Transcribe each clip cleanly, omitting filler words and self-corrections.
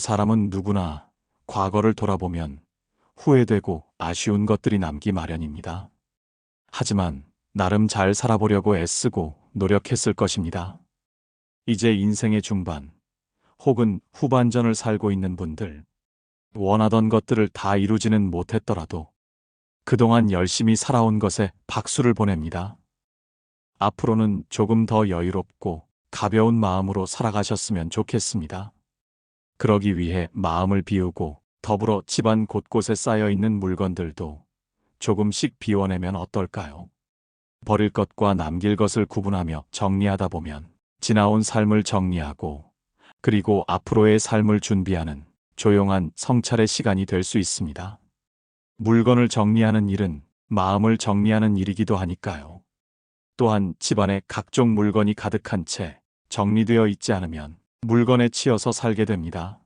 사람은 누구나 과거를 돌아보면 후회되고 아쉬운 것들이 남기 마련입니다. 하지만 나름 잘 살아보려고 애쓰고 노력했을 것입니다. 이제 인생의 중반 혹은 후반전을 살고 있는 분들, 원하던 것들을 다 이루지는 못했더라도 그동안 열심히 살아온 것에 박수를 보냅니다. 앞으로는 조금 더 여유롭고 가벼운 마음으로 살아가셨으면 좋겠습니다. 그러기 위해 마음을 비우고 더불어 집안 곳곳에 쌓여있는 물건들도 조금씩 비워내면 어떨까요? 버릴 것과 남길 것을 구분하며 정리하다 보면 지나온 삶을 정리하고 그리고 앞으로의 삶을 준비하는 조용한 성찰의 시간이 될 수 있습니다. 물건을 정리하는 일은 마음을 정리하는 일이기도 하니까요. 또한 집안에 각종 물건이 가득한 채 정리되어 있지 않으면 물건에 치여서 살게 됩니다.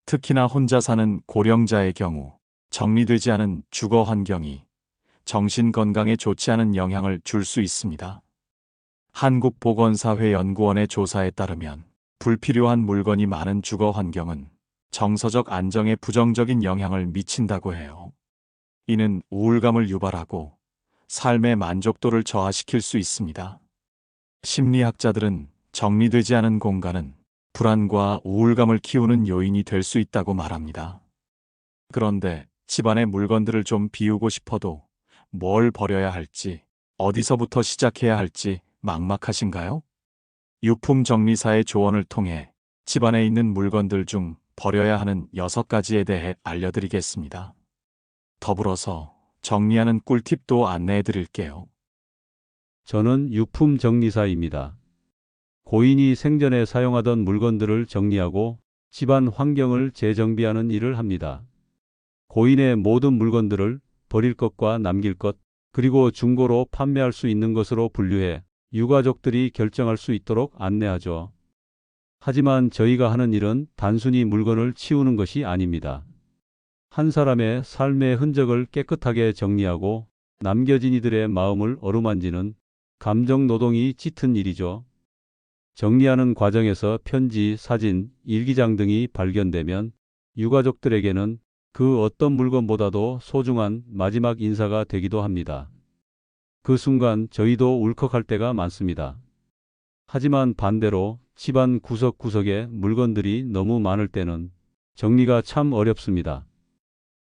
특히나 혼자 사는 고령자의 경우 정리되지 않은 주거 환경이 정신 건강에 좋지 않은 영향을 줄 수 있습니다. 한국보건사회연구원의 조사에 따르면 불필요한 물건이 많은 주거 환경은 정서적 안정에 부정적인 영향을 미친다고 해요. 이는 우울감을 유발하고 삶의 만족도를 저하시킬 수 있습니다. 심리학자들은 정리되지 않은 공간은 불안과 우울감을 키우는 요인이 될 수 있다고 말합니다. 그런데 집안의 물건들을 좀 비우고 싶어도 뭘 버려야 할지, 어디서부터 시작해야 할지 막막하신가요? 유품 정리사의 조언을 통해 집안에 있는 물건들 중 버려야 하는 6가지에 대해 알려드리겠습니다. 더불어서 정리하는 꿀팁도 안내해 드릴게요. 저는 유품 정리사입니다. 고인이 생전에 사용하던 물건들을 정리하고 집안 환경을 재정비하는 일을 합니다. 고인의 모든 물건들을 버릴 것과 남길 것, 그리고 중고로 판매할 수 있는 것으로 분류해 유가족들이 결정할 수 있도록 안내하죠. 하지만 저희가 하는 일은 단순히 물건을 치우는 것이 아닙니다. 한 사람의 삶의 흔적을 깨끗하게 정리하고 남겨진 이들의 마음을 어루만지는 감정 노동이 짙은 일이죠. 정리하는 과정에서 편지, 사진, 일기장 등이 발견되면 유가족들에게는 그 어떤 물건보다도 소중한 마지막 인사가 되기도 합니다. 그 순간 저희도 울컥할 때가 많습니다. 하지만 반대로 집안 구석구석에 물건들이 너무 많을 때는 정리가 참 어렵습니다.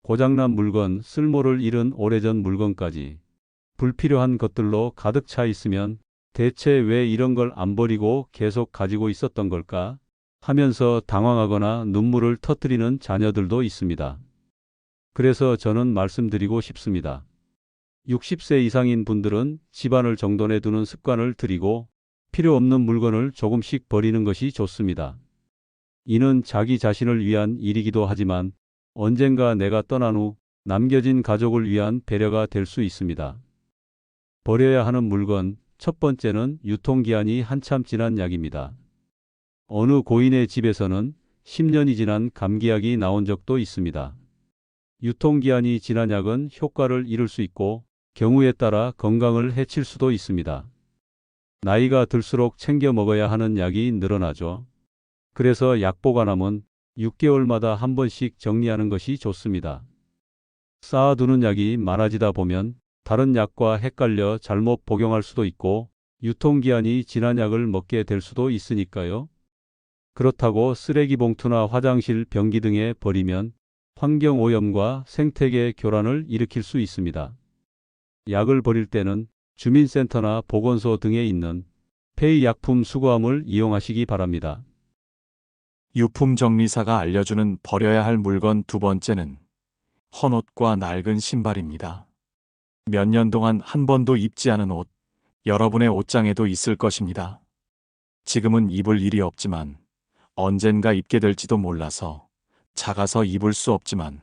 고장난 물건, 쓸모를 잃은 오래전 물건까지 불필요한 것들로 가득 차 있으면 대체 왜 이런 걸 안 버리고 계속 가지고 있었던 걸까 하면서 당황하거나 눈물을 터뜨리는 자녀들도 있습니다. 그래서 저는 말씀드리고 싶습니다. 60세 이상인 분들은 집안을 정돈해 두는 습관을 들이고 필요 없는 물건을 조금씩 버리는 것이 좋습니다. 이는 자기 자신을 위한 일이기도 하지만 언젠가 내가 떠난 후 남겨진 가족을 위한 배려가 될 수 있습니다. 버려야 하는 물건, 첫 번째는 유통기한이 한참 지난 약입니다. 어느 고인의 집에서는 10년이 지난 감기약이 나온 적도 있습니다. 유통기한이 지난 약은 효과를 잃을 수 있고 경우에 따라 건강을 해칠 수도 있습니다. 나이가 들수록 챙겨 먹어야 하는 약이 늘어나죠. 그래서 약 보관함은 6개월마다 한 번씩 정리하는 것이 좋습니다. 쌓아두는 약이 많아지다 보면 다른 약과 헷갈려 잘못 복용할 수도 있고 유통기한이 지난 약을 먹게 될 수도 있으니까요. 그렇다고 쓰레기 봉투나 화장실 변기 등에 버리면 환경오염과 생태계 교란을 일으킬 수 있습니다. 약을 버릴 때는 주민센터나 보건소 등에 있는 폐의약품 수거함을 이용하시기 바랍니다. 유품 정리사가 알려주는 버려야 할 물건 두 번째는 헌옷과 낡은 신발입니다. 몇 년 동안 한 번도 입지 않은 옷, 여러분의 옷장에도 있을 것입니다. 지금은 입을 일이 없지만 언젠가 입게 될지도 몰라서 작아서 입을 수 없지만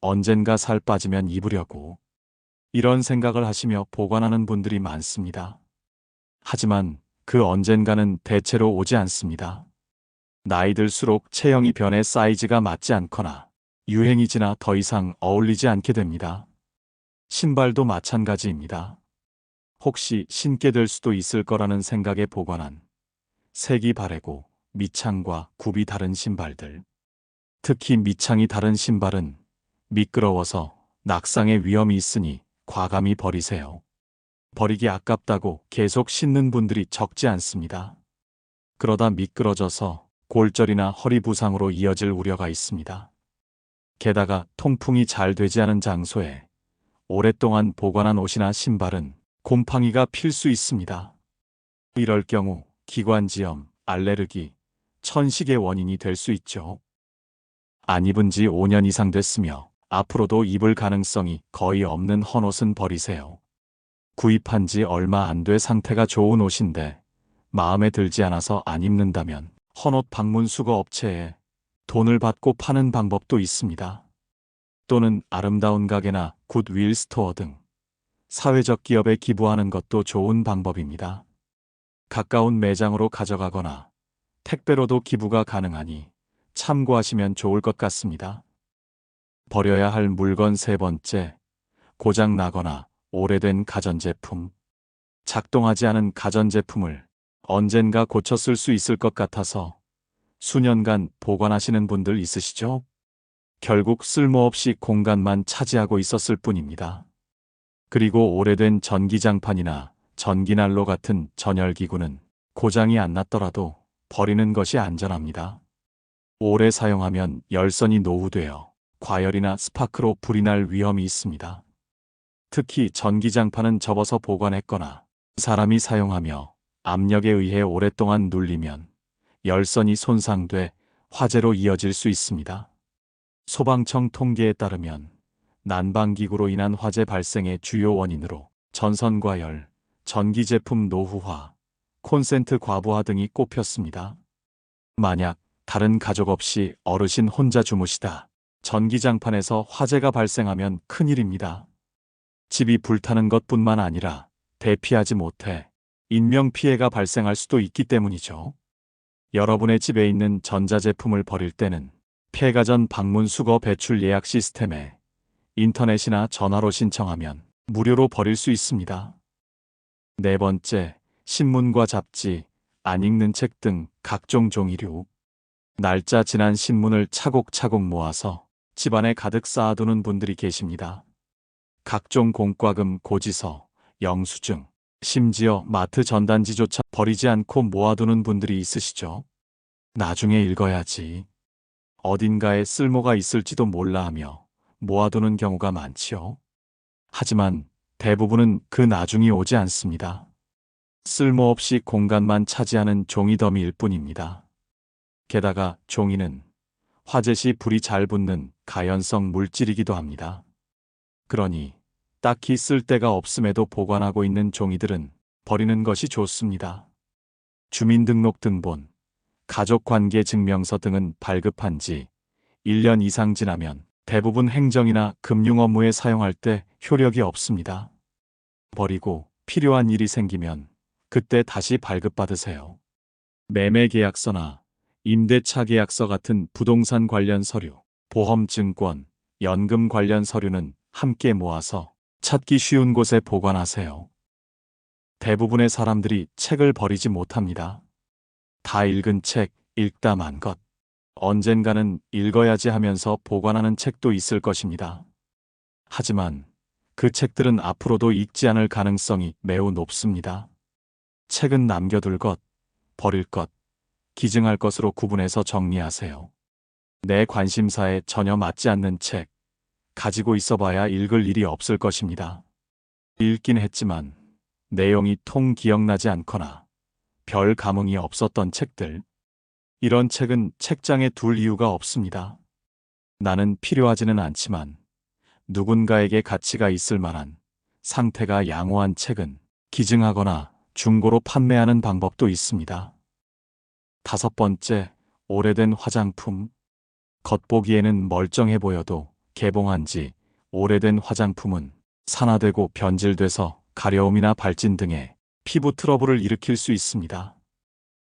언젠가 살 빠지면 입으려고 이런 생각을 하시며 보관하는 분들이 많습니다. 하지만 그 언젠가는 대체로 오지 않습니다. 나이 들수록 체형이 변해 사이즈가 맞지 않거나 유행이 지나 더 이상 어울리지 않게 됩니다. 신발도 마찬가지입니다. 혹시 신게 될 수도 있을 거라는 생각에 보관한 색이 바래고 밑창과 굽이 다른 신발들. 특히 밑창이 다른 신발은 미끄러워서 낙상의 위험이 있으니 과감히 버리세요. 버리기 아깝다고 계속 신는 분들이 적지 않습니다. 그러다 미끄러져서 골절이나 허리 부상으로 이어질 우려가 있습니다. 게다가 통풍이 잘 되지 않은 장소에 오랫동안 보관한 옷이나 신발은 곰팡이가 필 수 있습니다. 이럴 경우 기관지염, 알레르기, 천식의 원인이 될 수 있죠. 안 입은 지 5년 이상 됐으며 앞으로도 입을 가능성이 거의 없는 헌옷은 버리세요. 구입한 지 얼마 안 돼 상태가 좋은 옷인데 마음에 들지 않아서 안 입는다면 헌옷 방문 수거 업체에 돈을 받고 파는 방법도 있습니다. 또는 아름다운 가게나 굿윌 스토어 등 사회적 기업에 기부하는 것도 좋은 방법입니다. 가까운 매장으로 가져가거나 택배로도 기부가 가능하니 참고하시면 좋을 것 같습니다. 버려야 할 물건 세 번째, 고장 나거나 오래된 가전제품. 작동하지 않은 가전제품을 언젠가 고쳐 쓸 수 있을 것 같아서 수년간 보관하시는 분들 있으시죠? 결국 쓸모없이 공간만 차지하고 있었을 뿐입니다. 그리고 오래된 전기장판이나 전기난로 같은 전열기구는 고장이 안 났더라도 버리는 것이 안전합니다. 오래 사용하면 열선이 노후되어 과열이나 스파크로 불이 날 위험이 있습니다. 특히 전기장판은 접어서 보관했거나 사람이 사용하며 압력에 의해 오랫동안 눌리면 열선이 손상돼 화재로 이어질 수 있습니다. 소방청 통계에 따르면 난방기구로 인한 화재 발생의 주요 원인으로 전선과열, 전기제품 노후화, 콘센트 과부하 등이 꼽혔습니다. 만약 다른 가족 없이 어르신 혼자 주무시다 전기장판에서 화재가 발생하면 큰일입니다. 집이 불타는 것뿐만 아니라 대피하지 못해 인명피해가 발생할 수도 있기 때문이죠. 여러분의 집에 있는 전자제품을 버릴 때는 폐가전 방문 수거 배출 예약 시스템에 인터넷이나 전화로 신청하면 무료로 버릴 수 있습니다. 네 번째, 신문과 잡지, 안 읽는 책 등 각종 종이류. 날짜 지난 신문을 차곡차곡 모아서 집안에 가득 쌓아두는 분들이 계십니다. 각종 공과금, 고지서, 영수증, 심지어 마트 전단지조차 버리지 않고 모아두는 분들이 있으시죠? 나중에 읽어야지. 어딘가에 쓸모가 있을지도 몰라 하며 모아두는 경우가 많지요. 하지만 대부분은 그 나중이 오지 않습니다. 쓸모없이 공간만 차지하는 종이 더미일 뿐입니다. 게다가 종이는 화재 시 불이 잘 붙는 가연성 물질이기도 합니다. 그러니 딱히 쓸 데가 없음에도 보관하고 있는 종이들은 버리는 것이 좋습니다. 주민등록등본, 가족관계증명서 등은 발급한 지 1년 이상 지나면 대부분 행정이나 금융 업무에 사용할 때 효력이 없습니다. 버리고 필요한 일이 생기면 그때 다시 발급받으세요. 매매계약서나 임대차 계약서 같은 부동산 관련 서류, 보험증권, 연금 관련 서류는 함께 모아서 찾기 쉬운 곳에 보관하세요. 대부분의 사람들이 책을 버리지 못합니다. 다 읽은 책, 읽다 만 것. 언젠가는 읽어야지 하면서 보관하는 책도 있을 것입니다. 하지만 그 책들은 앞으로도 읽지 않을 가능성이 매우 높습니다. 책은 남겨둘 것, 버릴 것, 기증할 것으로 구분해서 정리하세요. 내 관심사에 전혀 맞지 않는 책, 가지고 있어봐야 읽을 일이 없을 것입니다. 읽긴 했지만 내용이 통 기억나지 않거나 별 감흥이 없었던 책들. 이런 책은 책장에 둘 이유가 없습니다. 나는 필요하지는 않지만 누군가에게 가치가 있을 만한 상태가 양호한 책은 기증하거나 중고로 판매하는 방법도 있습니다. 다섯 번째, 오래된 화장품. 겉보기에는 멀쩡해 보여도 개봉한 지 오래된 화장품은 산화되고 변질돼서 가려움이나 발진 등의 피부 트러블을 일으킬 수 있습니다.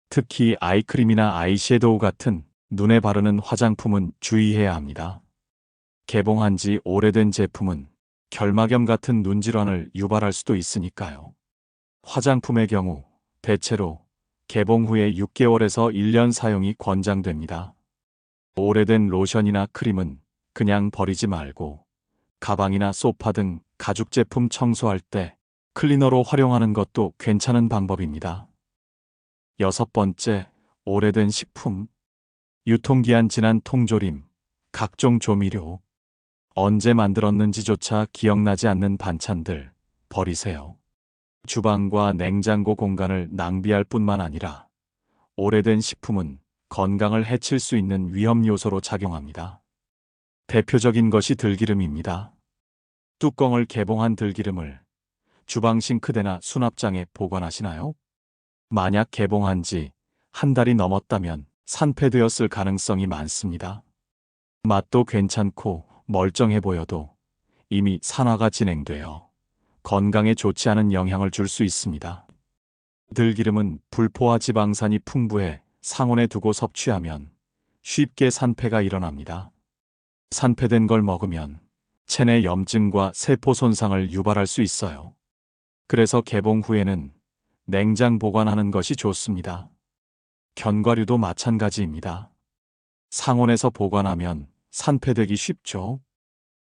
특히 아이크림이나 아이섀도우 같은 눈에 바르는 화장품은 주의해야 합니다. 개봉한 지 오래된 제품은 결막염 같은 눈질환을 유발할 수도 있으니까요. 화장품의 경우 대체로 개봉 후에 6개월에서 1년 사용이 권장됩니다. 오래된 로션이나 크림은 그냥 버리지 말고 가방이나 소파 등 가죽 제품 청소할 때 클리너로 활용하는 것도 괜찮은 방법입니다. 6번째, 오래된 식품. 유통기한 지난 통조림, 각종 조미료, 언제 만들었는지조차 기억나지 않는 반찬들 버리세요. 주방과 냉장고 공간을 낭비할 뿐만 아니라 오래된 식품은 건강을 해칠 수 있는 위험 요소로 작용합니다. 대표적인 것이 들기름입니다. 뚜껑을 개봉한 들기름을 주방 싱크대나 수납장에 보관하시나요? 만약 개봉한 지 한 달이 넘었다면 산패되었을 가능성이 많습니다. 맛도 괜찮고 멀쩡해 보여도 이미 산화가 진행되어 건강에 좋지 않은 영향을 줄 수 있습니다. 들기름은 불포화 지방산이 풍부해 상온에 두고 섭취하면 쉽게 산패가 일어납니다. 산패된 걸 먹으면 체내 염증과 세포 손상을 유발할 수 있어요. 그래서 개봉 후에는 냉장 보관하는 것이 좋습니다. 견과류도 마찬가지입니다. 상온에서 보관하면 산패되기 쉽죠.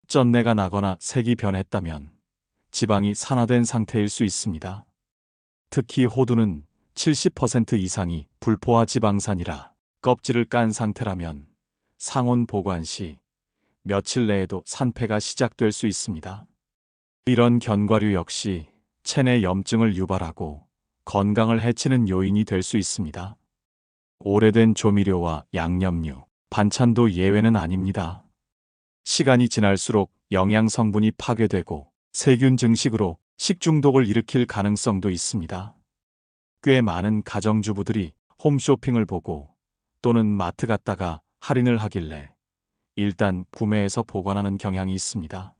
쩐내가 나거나 색이 변했다면 지방이 산화된 상태일 수 있습니다. 특히 호두는 70% 이상이 불포화 지방산이라 껍질을 깐 상태라면 상온 보관 시 며칠 내에도 산패가 시작될 수 있습니다. 이런 견과류 역시 체내 염증을 유발하고 건강을 해치는 요인이 될 수 있습니다. 오래된 조미료와 양념류, 반찬도 예외는 아닙니다. 시간이 지날수록 영양 성분이 파괴되고 세균 증식으로 식중독을 일으킬 가능성도 있습니다. 꽤 많은 가정주부들이 홈쇼핑을 보고 또는 마트 갔다가 할인을 하길래 일단 구매해서 보관하는 경향이 있습니다.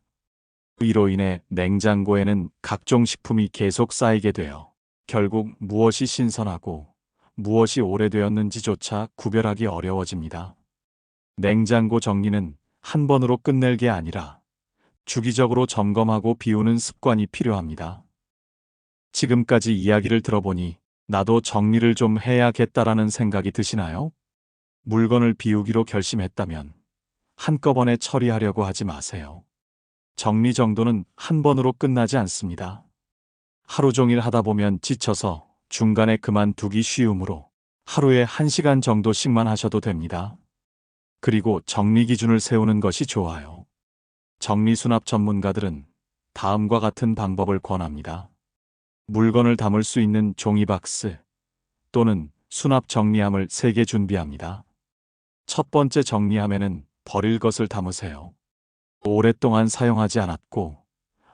이로 인해 냉장고에는 각종 식품이 계속 쌓이게 되어 결국 무엇이 신선하고 무엇이 오래되었는지조차 구별하기 어려워집니다. 냉장고 정리는 한 번으로 끝낼 게 아니라 주기적으로 점검하고 비우는 습관이 필요합니다. 지금까지 이야기를 들어보니 나도 정리를 좀 해야겠다라는 생각이 드시나요? 물건을 비우기로 결심했다면 한꺼번에 처리하려고 하지 마세요. 정리 정도는 한 번으로 끝나지 않습니다. 하루 종일 하다 보면 지쳐서 중간에 그만두기 쉬우므로 하루에 1시간 정도씩만 하셔도 됩니다. 그리고 정리 기준을 세우는 것이 좋아요. 정리수납 전문가들은 다음과 같은 방법을 권합니다. 물건을 담을 수 있는 종이박스 또는 수납 정리함을 3개 준비합니다. 첫 번째 정리함에는 버릴 것을 담으세요. 오랫동안 사용하지 않았고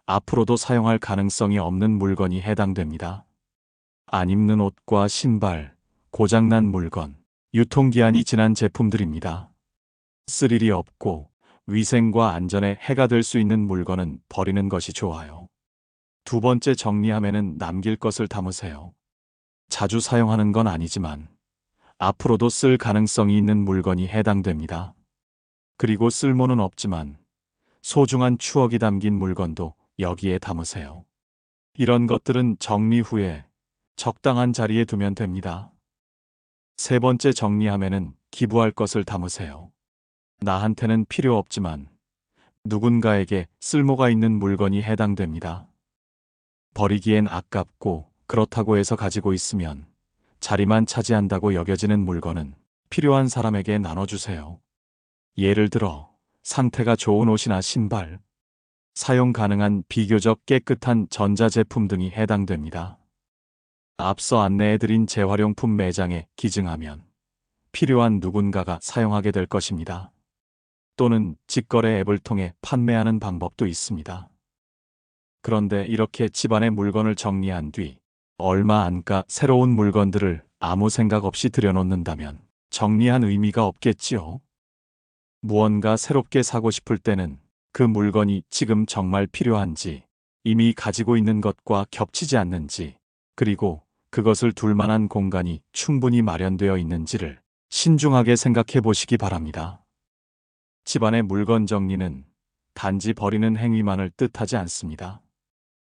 앞으로도 사용할 가능성이 없는 물건이 해당됩니다. 안 입는 옷과 신발, 고장난 물건, 유통기한이 지난 제품들입니다. 쓸 일이 없고 위생과 안전에 해가 될 수 있는 물건은 버리는 것이 좋아요. 두 번째 정리함에는 남길 것을 담으세요. 자주 사용하는 건 아니지만 앞으로도 쓸 가능성이 있는 물건이 해당됩니다. 그리고 쓸모는 없지만 소중한 추억이 담긴 물건도 여기에 담으세요. 이런 것들은 정리 후에 적당한 자리에 두면 됩니다. 세 번째 정리함에는 기부할 것을 담으세요. 나한테는 필요 없지만 누군가에게 쓸모가 있는 물건이 해당됩니다. 버리기엔 아깝고 그렇다고 해서 가지고 있으면 자리만 차지한다고 여겨지는 물건은 필요한 사람에게 나눠주세요. 예를 들어 상태가 좋은 옷이나 신발, 사용 가능한 비교적 깨끗한 전자제품 등이 해당됩니다. 앞서 안내해드린 재활용품 매장에 기증하면 필요한 누군가가 사용하게 될 것입니다. 또는 직거래 앱을 통해 판매하는 방법도 있습니다. 그런데 이렇게 집안의 물건을 정리한 뒤 얼마 안가 새로운 물건들을 아무 생각 없이 들여놓는다면 정리한 의미가 없겠지요. 무언가 새롭게 사고 싶을 때는 그 물건이 지금 정말 필요한지, 이미 가지고 있는 것과 겹치지 않는지, 그리고 그것을 둘 만한 공간이 충분히 마련되어 있는지를 신중하게 생각해 보시기 바랍니다. 집안의 물건 정리는 단지 버리는 행위만을 뜻하지 않습니다.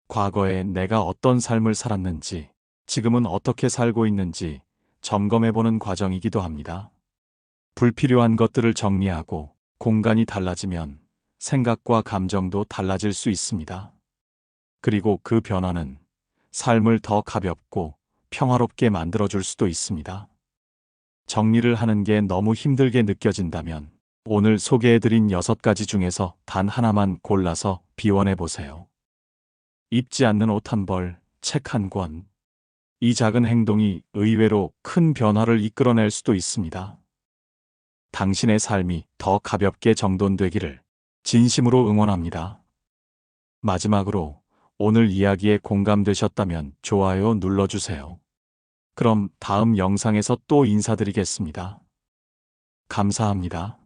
과거에 내가 어떤 삶을 살았는지, 지금은 어떻게 살고 있는지 점검해보는 과정이기도 합니다. 불필요한 것들을 정리하고 공간이 달라지면 생각과 감정도 달라질 수 있습니다. 그리고 그 변화는 삶을 더 가볍고 평화롭게 만들어줄 수도 있습니다. 정리를 하는 게 너무 힘들게 느껴진다면 오늘 소개해드린 6가지 중에서 단 하나만 골라서 비워내 보세요. 입지 않는 옷 한 벌, 책 한 권. 이 작은 행동이 의외로 큰 변화를 이끌어낼 수도 있습니다. 당신의 삶이 더 가볍게 정돈되기를 진심으로 응원합니다. 마지막으로 오늘 이야기에 공감되셨다면 좋아요 눌러주세요. 그럼 다음 영상에서 또 인사드리겠습니다. 감사합니다.